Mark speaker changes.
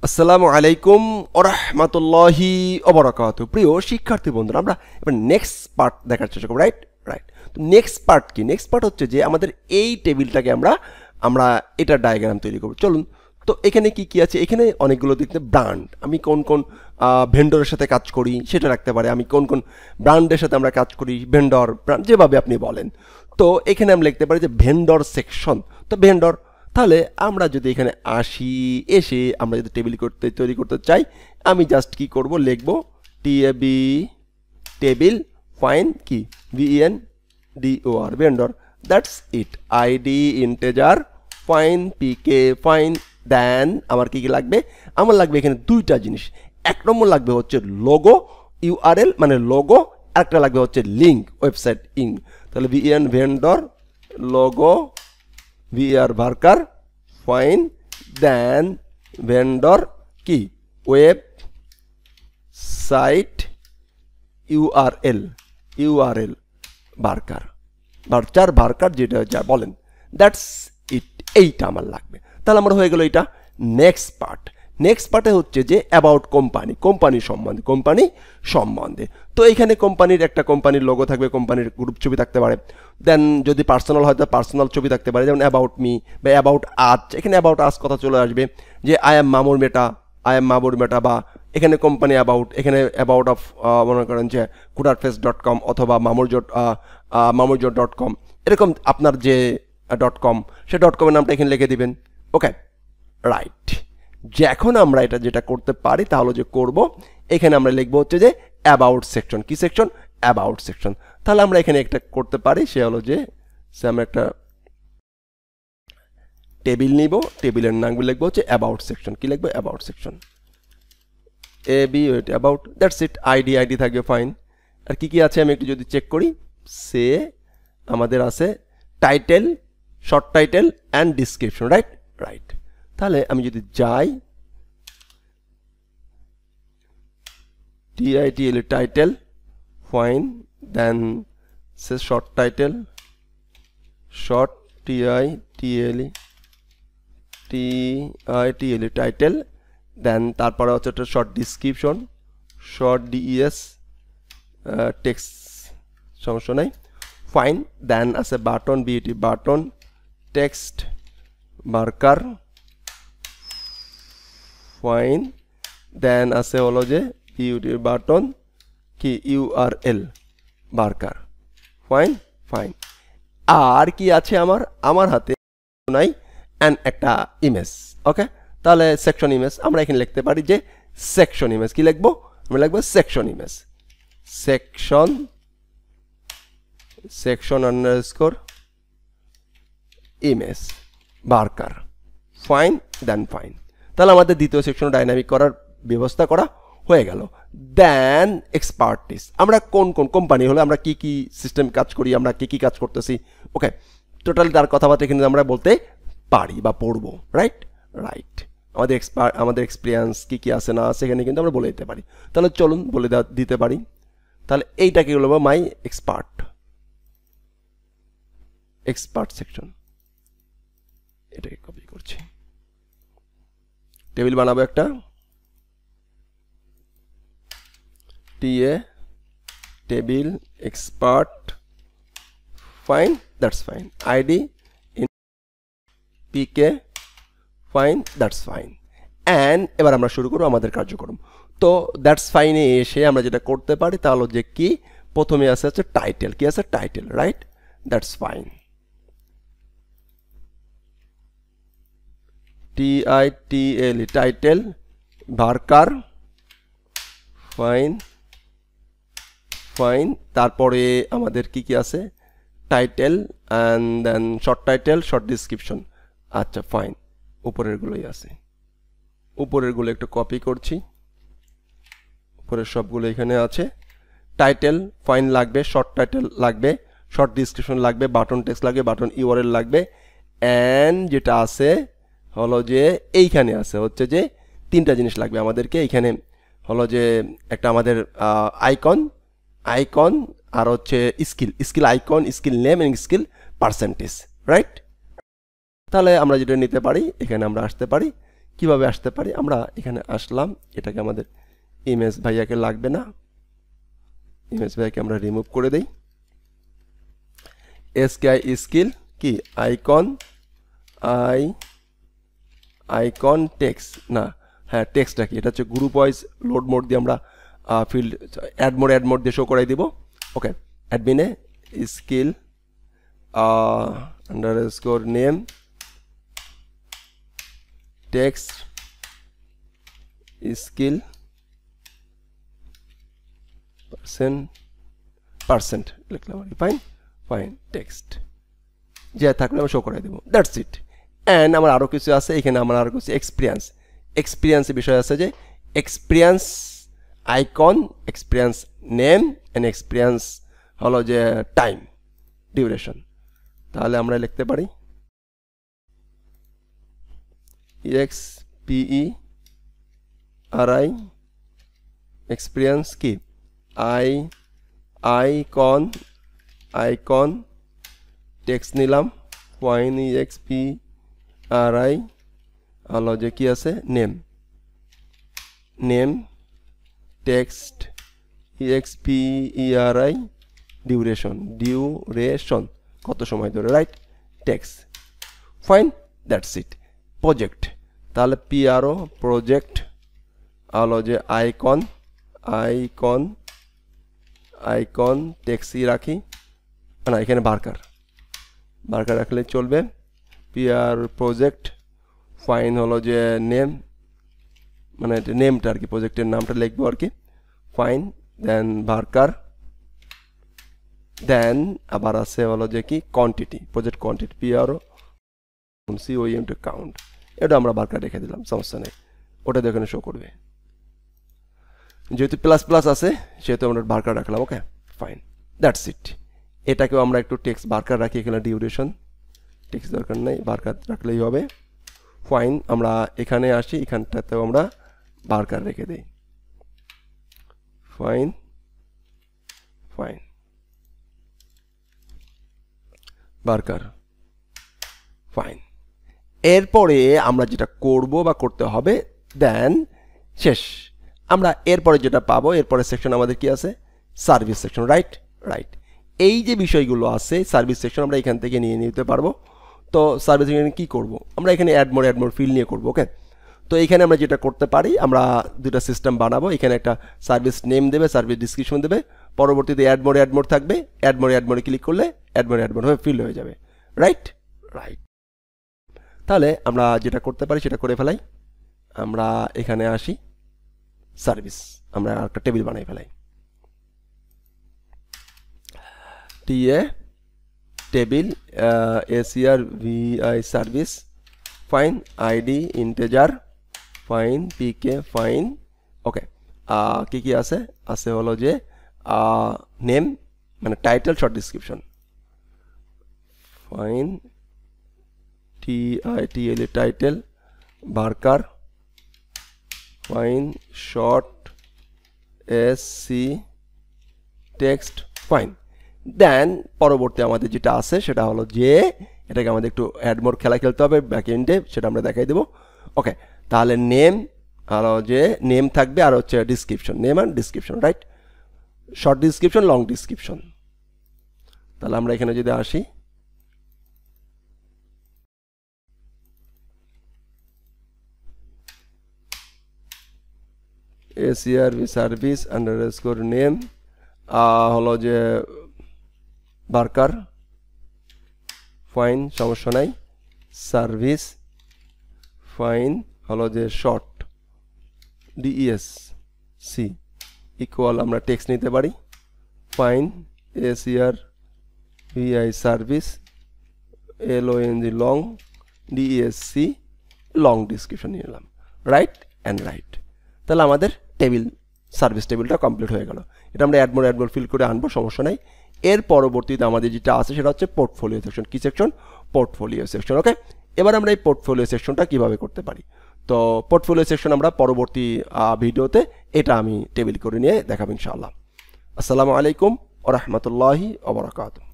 Speaker 1: আসসালামু আলাইকুম ওরহমাতুল্লাহি ওবারাকাতু। প্রিয় শিক্ষার্থী বন্ধুরা, আমরা এবার নেক্সট পার্ট দেখার চেষ্টা করব। রাইট রাইট তো নেক্সট পার্ট কি? নেক্সট পার্ট হচ্ছে যে আমাদের এই টেবিলটাকে আমরা এটা ডায়াগ্রাম তৈরি করব। চলুন, তো এখানে কি কি আছে? এখানে অনেকগুলো দেখতে ব্র্যান্ড, আমি কোন কোন ভেন্ডরের সাথে কাজ করি সেটা রাখতে পারে, আমি কোন কোন ব্র্যান্ডের সাথে আমরা কাজ করি, ভেন্ডর ব্র্যান্ড যেভাবে আপনি বলেন। তো এখানে আমরা লিখতে পারি যে ভেন্ডর সেকশন। তো ভেন্ডর, তাহলে আমরা যদি এখানে আসি, এসে আমরা যদি তৈরি করতে চাই, আমি জাস্ট কি করব, লিখব টিএবি টেবিল ফাইন কি VENDOR vendor, that's it. ID integer fine PK fine. Then আমার কি কি লাগবে? আমার লাগবে এখানে দুইটা জিনিস। এক নম্বর লাগবে হচ্ছে লোগো URL মানে লোগো, আরেকটা লাগবে হচ্ছে লিঙ্ক ওয়েবসাইট ইং। তাহলে VEN vendor logo VR worker fine, then vendor কি web site URL worker যেটা যা বলেন, দ্যাটস ইট। এইটা আমার লাগবে। তাহলে আমার হয়ে গেল এটা নেক্সট পার্টে হচ্ছে যে অ্যাবাউট কোম্পানি সম্বন্ধে। তো এখানে একটা কোম্পানির লোগো থাকবে, কোম্পানির গ্রুপ ছবি থাকতে পারে। দেন যদি পার্সোনাল হয় তো পার্সোনাল ছবি থাকতে পারে, যেমন অ্যাবাউট মি বা অ্যাবাউট আজ। এখানে অ্যাবাউট আজ কথা চলে আসবে যে আই এম মামুর মেটা, বা এখানে কোম্পানি অ্যাবাউট, এখানে অ্যাবাউট অফ মনে করেন যে kudarface.com অথবা mamurjot.com, এরকম আপনার যে .com সে .com এর নামটা এখানে লিখে দিবেন। ওকে, রাইট। এখন আমরা এটা যেটা করতে পারি তাহলে যে করব, এখানে আমরা লিখবো হচ্ছে যে অ্যাবাউট সেকশন। কি সেকশন? About section. তাহলে আমরা এখানে একটা করতে পারি, সে হলো যে আমরা একটা টেবিল নিব, টেবিলের নামগুলো লিখবো হচ্ছে অ্যাবাউট সেকশন। কি লিখবো? About section about, that's it. ID থাকবে ফাইন। আর কি কি আছে আমি একটু যদি চেক করি, সে আমাদের আছে title, short title and description. Right. তাহলে আমি যদি যাই TITL title fine, then say short title short TITL title, then তারপরে হচ্ছে একটা short description short DES text, সমস্যা নাই ফাইন। দেন আছে button BUT button text marker fine. Then আছে হলো যে BUT বাটন কি URL মার্কার ফাইন। আর কি আছে আমার হাতে নাই, অ্যান্ড একটা ইমেজ। ওকে, তাহলে সেকশন ইমেজ আমরা এখানে লিখতে পারি যে সেকশন ইমেজ। কি লিখবো? আমরা লিখবো section image, section underscore image marker fine. Then fine. তাহলে আমাদের দ্বিতীয় সেকশন ডাইনামিক করার ব্যবস্থা করা হয়ে গেল। দেন এক্সপার্টিস, আমরা কোন কোন কোম্পানি হলে আমরা কি কি সিস্টেম কাজ করি, আমরা কি কি কাজ করতেছি। ওকে, টোটালি তার কথাবার্তা এখানে আমরা বলতে পারি বা পড়বো। রাইট। আমাদের এক্সপিরিয়েন্স কি কি আছে না আছে এখানে কিন্তু আমরা বলে দিতে পারি। তাহলে চলুন বলে দিতে পারি। তাহলে এইটাকে বলবো মাই এক্সপার্ট সেকশন। এটাকে কপি করছি, টেবিল বানাবো একটা table expert fine, that's fine. ID PK fine, that's fine. And এবার আমরা শুরু করবো আমাদের কার্যক্রম। তো দ্যাটস ফাইনে এসে আমরা যেটা করতে পারি তাহলে যে কি, প্রথমে আছে টাইটেল। কি আছে? Title. Right, that's fine. TITL title varchar fine. তারপরে আমাদের কি কি আছে? Title and then short title, short description. আচ্ছা ফাইন, উপরেরগুলোই আছে, উপরেরগুলো একটু কপি করছি, উপরের সবগুলো এখানে আছে। টাইটেল ফাইন লাগবে, শর্ট টাইটেল লাগবে, শর্ট ডিসক্রিপশন লাগবে, বাটন টেক্সট লাগবে, বাটন URL লাগবে। অ্যান্ড যেটা আছে হলো যে এইখানে আছে হচ্ছে যে তিনটা জিনিস লাগবে আমাদেরকে। এইখানে হলো যে একটা আমাদের আইকন আর হচ্ছে স্কিল আইকন, স্কিল নেম এবং স্কিল পার্সেন্টেজ। রাইট। তাহলে আমরা যেটা নিতে পারি, এখানে আমরা আসতে পারি কিভাবে আসতে পারি, আমরা এখানে আসলাম, এটাকে আমাদের ইমেজ ভাইয়াকে লাগবে না, ইমেজ ভাইয়াকে আমরা রিমুভ করে দেই। এসকেআই স্কিল কি আইকন, আইকন টেক্সট না, হ্যাঁ টেক্সটটা কি, এটা হচ্ছে গ্রুপ ওয়াইজ লোড মোড দিয়ে আমরা ফিল্ড অ্যাড মোড দিয়ে শো করাই দিব। ওকে, অ্যাডমিনে skill underscore name text skill percent লিখলাম, ফাইন টেক্সট যে থাকলে আমি শো করাই দেবো, দ্যাটস ইট। অ্যান্ড আমার আরও কিছু আছে, এখানে আমার আরও কিছু এক্সপিরিয়েন্সের বিষয় আছে, যে experience icon, experience name and experience হলো যে টাইম ডিউরেশন। তাহলে আমরা লিখতে পারি EXPERI এক্সপিরিয়েন্স কি আইকন টেক্সট নিলাম, ফাইন EXPERI হলো যে কি আছে নেম টেক্সট EXPERI ডিউরেশন কত সময় ধরে, right, text, fine, that's it. Project, তাহলে PRO প্রজেক্ট হলো যে আইকন টেক্সটই রাখি না, এখানে বার্কার রাখলে চলবে। PR প্রজেক্ট, ফাইন হলো যে নেম, মানে নেমটা আর কি, প্রজেক্টের নামটা লিখবো আর কি, ফাইন, দেন বার্কার, দেন আবার আছে হলো যে কি quantity, project quantity PRO COM to count, এটা আমরা বার্কার রেখে দিলাম, সমস্যা নেই, ওটা দিয়ে এখানে শো করবে। যেহেতু প্লাস প্লাস আছে সেহেতু আমরা বার্কার রাখলাম। ওকে, ফাইন, দ্যাটস ইট। এটাকেও আমরা একটু টেক্সট বার্কার রাখি, এখানে ডিউরেশন টেক্সট দরকার নেই, বার্কার রাখলেই হবে, ফাইন। আমরা এখানে আসি, এখানটাতেও আমরা বার্কার রেখে দিই, ফাইন, বার্কার, ফাইন। এরপরে আমরা যেটা করব বা করতে হবে, দেন শেষ। আমরা এরপরে যেটা পাবো, এরপরে সেকশন আমাদের কি আছে, সার্ভিস সেকশন, রাইট। এই যে বিষয়গুলো আছে সার্ভিস সেকশন আমরা এখান থেকে নিয়ে নিতে পারবো। তো সার্ভিস সেকশনে কী করবো, আমরা এখানে অ্যাড মোর ফিল নিয়ে করবো। ওকে, তো এইখানে আমরা যেটা করতে পারি, আমরা দুটা সিস্টেম বানাবো, এখানে একটা সার্ভিস নেম দেবে, সার্ভিস ডিসক্রিপশন দেবে, পরবর্তীতে অ্যাড মোর থাকবে, অ্যাড মোরে ক্লিক করলে অ্যাড মোর হয়ে ফিল হয়ে যাবে, রাইট। তাহলে আমরা যেটা করতে পারি সেটা করে ফেলাই। আমরা এখানে আসি, সার্ভিস, আমরা একটা টেবিল বানাই ফেলাই, table ACRVI service, fine, ID integer, fine, PK, fine. Okay, কি আছে হলো যে নেম মানে title, short description, fine, TITL title, marker, fine, short SC text, fine. Then পরবর্তী আমাদের যেটা আছে সেটা হলো যে এটাকে আমাদের একটু অ্যাড মোর খেলা খেলতে হবে ব্যাক এন্ডে, সেটা আমরা দেখাই দেবো। ওকে, তাহলে নেম হলো যে নেম থাকবে, আর হচ্ছে ডিসক্রিপশন, নেম আর description, right, short description, long description. তাহলে আমরা এখানে যদি আসি, ACRV সার্ভিস আন্ডারস্কোর নেম হলো যে বার্কার, ফাইন, সমস্যা নাই, সার্ভিস, ফাইন হলো যে শর্ট DESC ইকুয়াল, আমরা টেক্সট নিতে পারি, fine, ACRVI service LONG long, DESC long description নিয়ে নিলাম, রাইট অ্যান্ড রাইট। তাহলে আমাদের টেবিল সার্ভিস টেবিলটা কমপ্লিট হয়ে গেল। এটা আমরা অ্যাড মোর ফিল করে আনবো, সমস্যা নাই। এর পরবর্তীতে আমাদের যেটা আছে সেটা হচ্ছে পোর্টফোলিও সেকশন। কি সেকশন? Portfolio section. ওকে, এবার আমরা এই পোর্টফোলিও সেকশনটা কিভাবে করতে পারি, তো পোর্টফোলিও সেকশন আমরা পরবর্তী ভিডিওতে এটা আমি টেবিল করে নিয়ে দেখাবো ইনশাআল্লাহ। আসসালামু আলাইকুম ওয়া রাহমাতুল্লাহি ওয়া বারাকাতুহু।